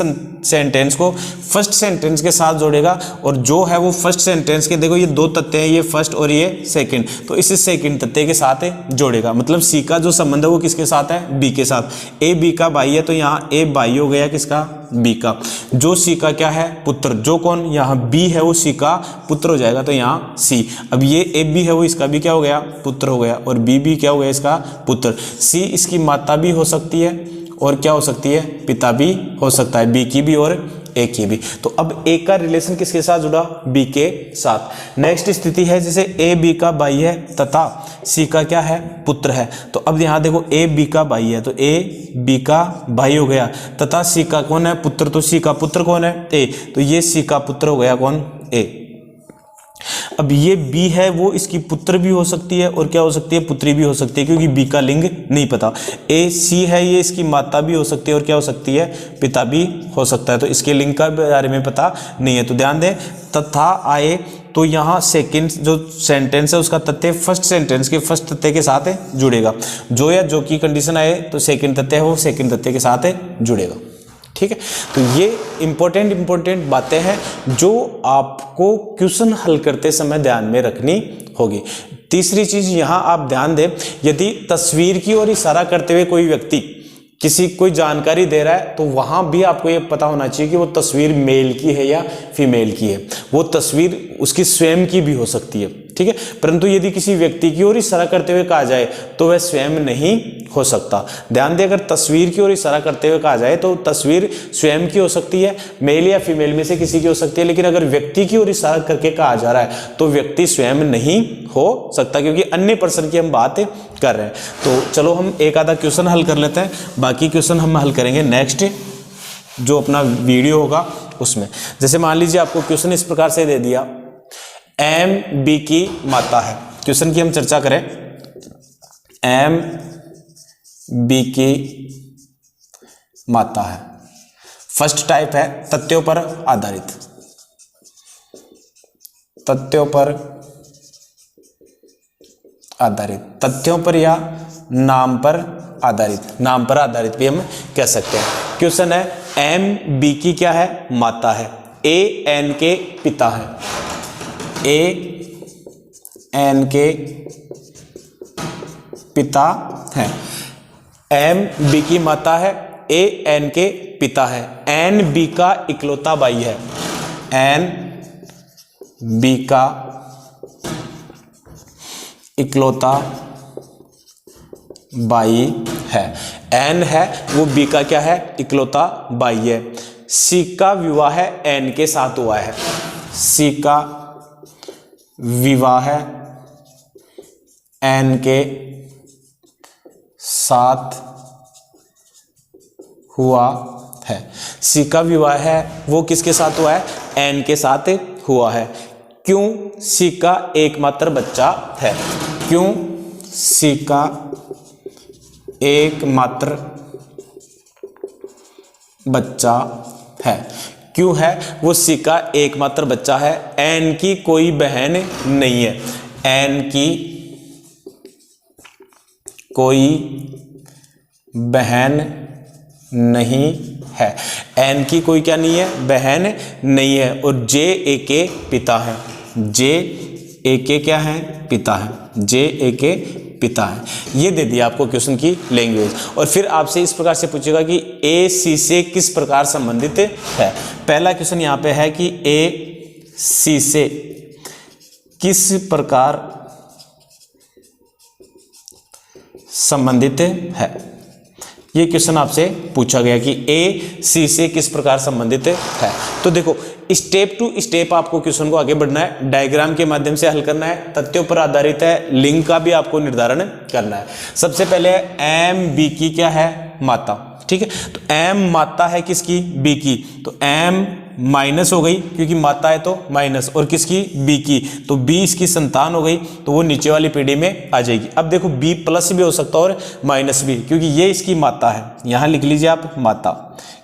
सेंटेंस को फर्स्ट सेंटेंस के साथ जोड़ेगा। और जो है वो फर्स्ट सेंटेंस के, देखो ये दो तथ्य हैं, ये फर्स्ट और ये सेकंड, तो इसे सेकंड तथ्य के साथ जोड़ेगा। मतलब सी का जो संबंध है वो किसके साथ है? बी के साथ। ए बी का भाई है तो यहाँ ए भाई हो गया किसका? बी का। जो सी का क्या है? पुत्र। जो कौन? यहाँ बी है वो सी का पुत्र हो जाएगा, तो यहाँ सी। अब ये ए बी है वो इसका भी क्या हो गया? पुत्र हो गया। और बी भी क्या हो गया? इसका पुत्र। सी इसकी माता भी हो सकती है और क्या हो सकती है? पिता भी हो सकता है, बी की भी और ए की भी। तो अब ए का रिलेशन किसके साथ जुड़ा? बी के साथ। नेक्स्ट स्थिति है जैसे ए बी का भाई है तथा सी का क्या है? पुत्र है। तो अब यहाँ देखो ए बी का भाई है तो ए बी का भाई हो गया तथा सी का कौन है? पुत्र। तो सी का पुत्र कौन है? ए। तो ये सी का पुत्र हो गया कौन? ए। अब ये बी है वो इसकी पुत्र भी हो सकती है और क्या हो सकती है? पुत्री भी हो सकती है, क्योंकि बी का लिंग नहीं पता। ए सी है ये इसकी माता भी हो सकती है और क्या हो सकती है? पिता भी हो सकता है। तो इसके लिंग का बारे में पता नहीं है। तो ध्यान दें, तथा आए तो यहाँ सेकंड जो सेंटेंस है उसका तथ्य फर्स्ट सेंटेंस के फर्स्ट तथ्य के साथ जुड़ेगा। जो या जो की कंडीशन आए तो सेकंड तथ्य है वो सेकंड तथ्य के साथ जुड़ेगा। ठीक है, तो ये इंपॉर्टेंट बातें हैं जो आपको क्वेश्चन हल करते समय ध्यान में रखनी होगी। तीसरी चीज यहाँ आप ध्यान दें, यदि तस्वीर की ओर इशारा करते हुए कोई व्यक्ति किसी कोई जानकारी दे रहा है तो वहां भी आपको ये पता होना चाहिए कि वो तस्वीर मेल की है या फीमेल की है। वो तस्वीर उसकी स्वयं की भी हो सकती है, ठीक है। परंतु यदि किसी व्यक्ति की ओर इशारा करते हुए कहा जाए तो वह स्वयं नहीं हो सकता। ध्यान दें, अगर तस्वीर की ओर इशारा करते हुए कहा जाए तो तस्वीर स्वयं की हो सकती है, मेल या फीमेल में से किसी की हो सकती है। लेकिन अगर व्यक्ति की ओर इशारा करके कहा जा रहा है तो व्यक्ति स्वयं नहीं हो सकता, क्योंकि अन्य पर्सन की हम बात कर रहे हैं। तो चलो हम एक आधा क्वेश्चन हल कर लेते हैं, बाकी क्वेश्चन हम हल करेंगे नेक्स्ट जो अपना वीडियो होगा उसमें। जैसे मान लीजिए आपको क्वेश्चन इस प्रकार से दे दिया, एम बी की माता है। क्वेश्चन की हम चर्चा करें, एम बी की माता है। फर्स्ट टाइप है तथ्यों पर आधारित, तथ्यों पर आधारित, तथ्यों पर या नाम पर आधारित, नाम पर आधारित भी हम कह सकते हैं। क्वेश्चन है एम बी की क्या है? माता है। ए एन के पिता है, ए एन के पिता है। एम बी की माता है, ए एन के पिता है। एन बी का इकलौता भाई है, एन बी का इकलौता भाई है। एन है वो बी का क्या है? इकलौता भाई है। सी का विवाह है एन के साथ हुआ है, सी का विवाह है एन के साथ हुआ है। सी का विवाह है वो किसके साथ हुआ है? एन के साथ हुआ है। क्यों? सी का एकमात्र बच्चा है। क्यों? सी का एकमात्र बच्चा है। क्यों है? वो सी का एकमात्र बच्चा है। एन की कोई बहन नहीं है। एन की कोई बहन नहीं है। एन की कोई क्या नहीं है? बहन नहीं है। और जे ए के पिता है। जे ए के क्या है? पिता है। जे ए के पिता है। ये दे दिया आपको क्वेश्चन की लैंग्वेज। और फिर आपसे इस प्रकार से पूछेगा कि ए सी से किस प्रकार संबंधित है। पहला क्वेश्चन यहाँ पे है कि ए सी से किस प्रकार संबंधित है। ये क्वेश्चन आपसे पूछा गया कि ए सी से किस प्रकार संबंधित है। तो देखो स्टेप टू स्टेप आपको क्वेश्चन को आगे बढ़ना है, डायग्राम के माध्यम से हल करना है, तथ्यों पर आधारित है, लिंक का भी आपको निर्धारण करना है। सबसे पहले एम बी की क्या है? माता। ठीक है, तो एम माता है किसकी? बी की। तो एम माइनस हो गई क्योंकि माता है तो माइनस, और किसकी? बी की। तो बी इसकी संतान हो गई तो वो नीचे वाली पीढ़ी में आ जाएगी। अब देखो बी प्लस भी हो सकता है और माइनस भी, क्योंकि ये इसकी माता है। यहां लिख लीजिए आप माता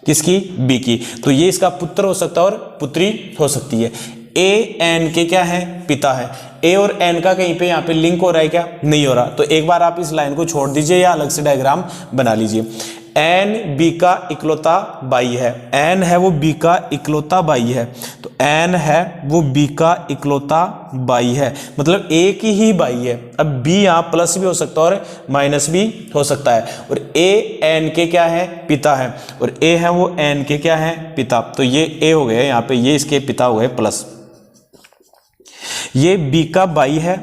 किसकी? बी की। तो ये इसका पुत्र हो सकता है और पुत्री हो सकती है। ए एन के क्या है? पिता है। ए और एन का कहीं पे यहाँ पे लिंक हो रहा है क्या? नहीं हो रहा। तो एक बार आप इस लाइन को छोड़ दीजिए या अलग से डायग्राम बना लीजिए। एन बी का इकलौता भाई है। एन है वो बी का इकलौता भाई है। तो एन है वो बी का इकलौता भाई है, मतलब एक ही भाई है। अब बी यहाँ प्लस भी हो सकता है और माइनस भी हो सकता है। और ए एन के क्या है? पिता है। और ए है वो एन के क्या है? पिता। तो ये ए हो गया यहाँ पे, ये इसके पिता हो गए प्लस। ये बी का भाई है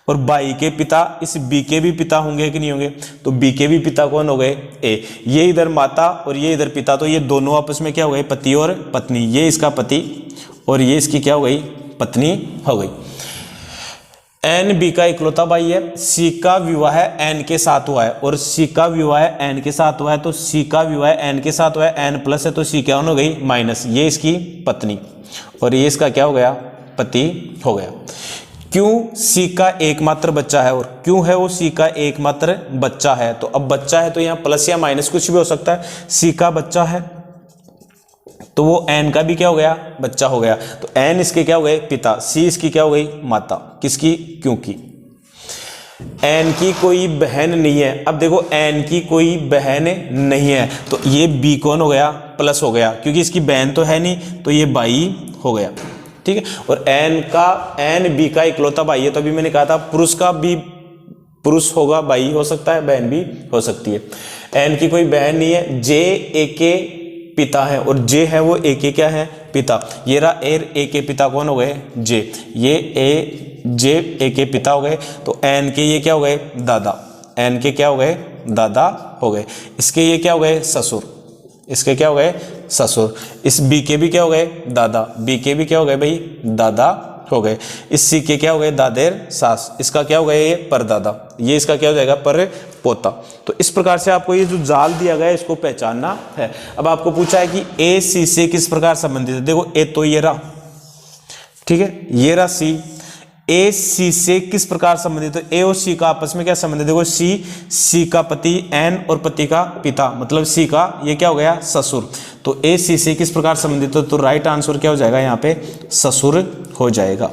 और बाई के पिता इस बी के भी पिता होंगे कि नहीं होंगे? तो बी के भी पिता कौन हो गए? ए। ये इधर माता और ये इधर पिता, तो ये दोनों आपस में क्या हो गए? पति और पत्नी। ये इसका पति और ये इसकी क्या हो गई? पत्नी हो गई। एन बी का इकलौता भाई है। सी का विवाह एन के साथ हुआ है, और सी का विवाह एन के साथ हुआ है। तो सी का विवाह एन के साथ हुआ है, एन प्लस है तो सी क्या हो गई? माइनस। ये इसकी पत्नी और ये इसका क्या हो गया? पति हो गया। क्यों? सी का एकमात्र बच्चा है। और क्यों है वो सी का एकमात्र बच्चा है? तो अब बच्चा है तो यहाँ प्लस या माइनस कुछ भी हो सकता है। सी का बच्चा है तो वो एन का भी क्या हो गया? बच्चा हो गया। तो एन इसके क्या हो गए? पिता। सी इसकी क्या हो गई? माता। किसकी? क्योंकि एन की कोई बहन नहीं है। अब देखो एन की कोई बहन नहीं है तो ये बी कौन हो गया? प्लस हो गया, क्योंकि इसकी बहन तो है नहीं, तो ये बाई हो गया। ठीक है, और एन बी का इकलौता भाई है। तो अभी मैंने कहा था पुरुष का भी पुरुष होगा, भाई हो सकता है, बहन भी हो सकती है। एन की कोई बहन नहीं है। जे ए के पिता है, और जे है वो ए के क्या है? पिता। ये रहा ए के पिता कौन हो गए? जे। ये जे ए के पिता हो गए। तो एन के ये क्या हो गए? दादा। एन के क्या हो गए? दादा हो गए। इसके ये क्या हो गए? ससुर। इसके क्या हो गए? ससुर। इस बी के भी क्या हो गए? दादा। बी के भी क्या हो गए भाई? दादा हो गए। इस सी के क्या हो गए? दादेर सास। इसका क्या हो गया? ये परदादा। ये इसका क्या हो जाएगा? पर पोता। तो इस प्रकार से आपको ये जो जाल दिया गया है इसको पहचानना है। अब आपको पूछा है कि ए सी से किस प्रकार संबंधित है। देखो ए तो ये रहा, ठीक है, ये रहा सी। ए सी से किस प्रकार संबंधित है? ए और सी का आपस में क्या संबंध है? देखो सी का पति, एन और पति का पिता, मतलब सी का ये क्या हो गया? ससुर। तो ए सी से किस प्रकार संबंधित है? तो राइट आंसर क्या हो जाएगा यहाँ पे? ससुर हो जाएगा।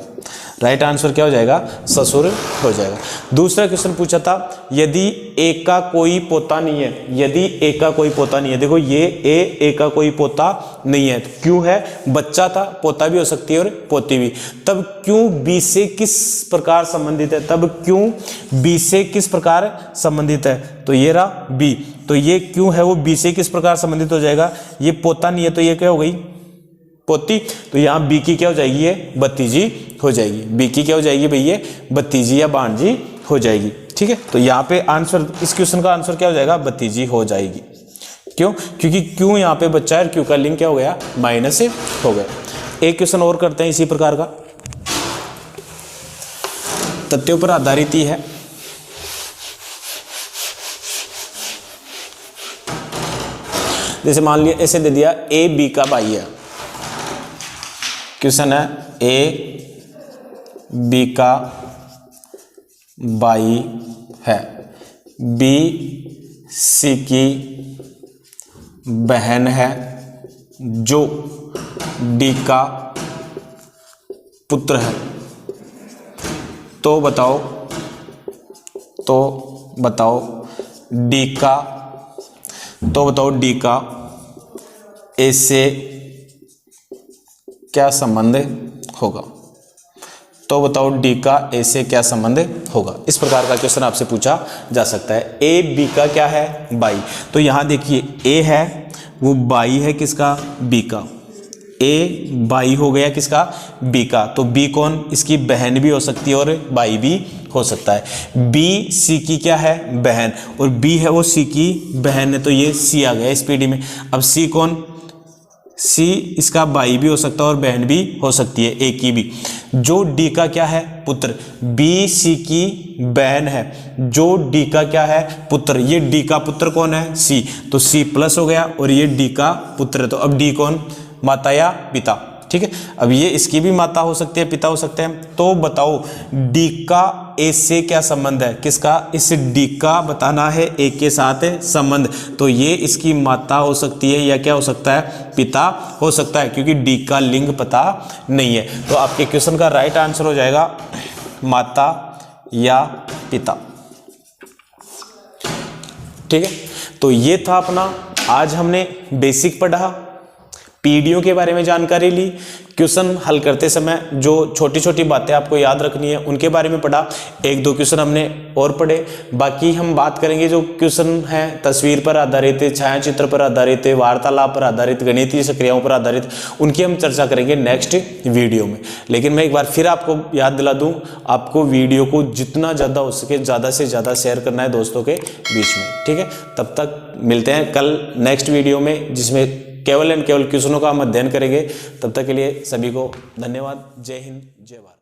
राइट आंसर क्या हो जाएगा? ससुर हो जाएगा। दूसरा क्वेश्चन पूछा था, यदि ए का कोई पोता नहीं है। यदि ए का कोई पोता नहीं है, देखो ये ए का कोई पोता नहीं है। तो क्यों है? बच्चा था, पोता भी हो सकती है और पोती भी। तब क्यों बी से किस प्रकार संबंधित है? तब क्यों बी से किस प्रकार संबंधित है? तो ये रहा बी। तो ये क्यों है वो बी से किस प्रकार संबंधित हो जाएगा? ये पोता नहीं है तो ये क्या हो गई? पोती। तो यहाँ बी की क्या हो जाएगी? ये भतीजी हो जाएगी। बी की क्या हो जाएगी भाई? ये भतीजी या भांजी हो जाएगी। ठीक है, तो यहाँ पे आंसर, इस क्वेश्चन का आंसर क्या हो जाएगा? भतीजी हो जाएगी। क्यों? क्योंकि क्यों यहाँ पे बच्चा है, क्यों का लिंक क्या हो गया? माइनस हो गया। एक क्वेश्चन और करते हैं इसी प्रकार का, तथ्यों पर आधारित ही है। जैसे मान लिया ऐसे दे दिया ए बी का भाई है, क्वेश्चन है ए बी का भाई है, बी सी की बहन है, जो डी का पुत्र है। तो बताओ डी का ए से क्या संबंध होगा। तो बताओ डी का ए से क्या संबंध होगा। इस प्रकार का क्वेश्चन आपसे पूछा जा सकता है। ए बी का क्या है, भाई। तो यहां देखिए ए है वो भाई है किसका, बी का। ए भाई हो गया किसका, बी का। तो बी कौन, इसकी बहन भी हो सकती है और भाई भी हो सकता है। बी सी की क्या है, बहन, और बी है वो सी की बहन है, तो ये सी आ गया इस पीढ़ी में। अब सी कौन, सी इसका भाई भी हो सकता है और बहन भी हो सकती है, ए की भी। जो डी का क्या है, पुत्र। बी सी की बहन है, जो डी का क्या है, पुत्र। ये डी का पुत्र कौन है, सी। तो सी प्लस हो गया और ये डी का पुत्र है। तो अब डी कौन, माता या पिता, ठीक है। अब ये इसकी भी माता हो सकती है, पिता हो सकते हैं। तो बताओ डी का ए से क्या संबंध है, किसका, इस डी का बताना है ए के साथ संबंध। तो ये इसकी माता हो सकती है या क्या हो सकता है, पिता हो सकता है, क्योंकि डी का लिंग पता नहीं है। तो आपके क्वेश्चन का राइट आंसर हो जाएगा माता या पिता, ठीक है। तो ये था अपना, आज हमने बेसिक पढ़ा, पीडीओ के बारे में जानकारी ली, क्वेश्चन हल करते समय जो छोटी छोटी बातें आपको याद रखनी है उनके बारे में पढ़ा। एक दो क्वेश्चन हमने और पढ़े, बाकी हम बात करेंगे जो क्वेश्चन हैं तस्वीर पर आधारित, छायाचित्र पर आधारित, वार्तालाप पर आधारित, गणितीय सक्रियाओं पर आधारित, उनकी हम चर्चा करेंगे नेक्स्ट वीडियो में। लेकिन मैं एक बार फिर आपको याद दिला दूं, आपको वीडियो को जितना ज़्यादा हो सके ज़्यादा से ज़्यादा शेयर करना है दोस्तों के बीच में, ठीक है। तब तक मिलते हैं कल नेक्स्ट वीडियो में, जिसमें केवल एंड केवल क्वेश्चनों का हम अध्ययन करेंगे। तब तक के लिए सभी को धन्यवाद। जय हिंद, जय भारत।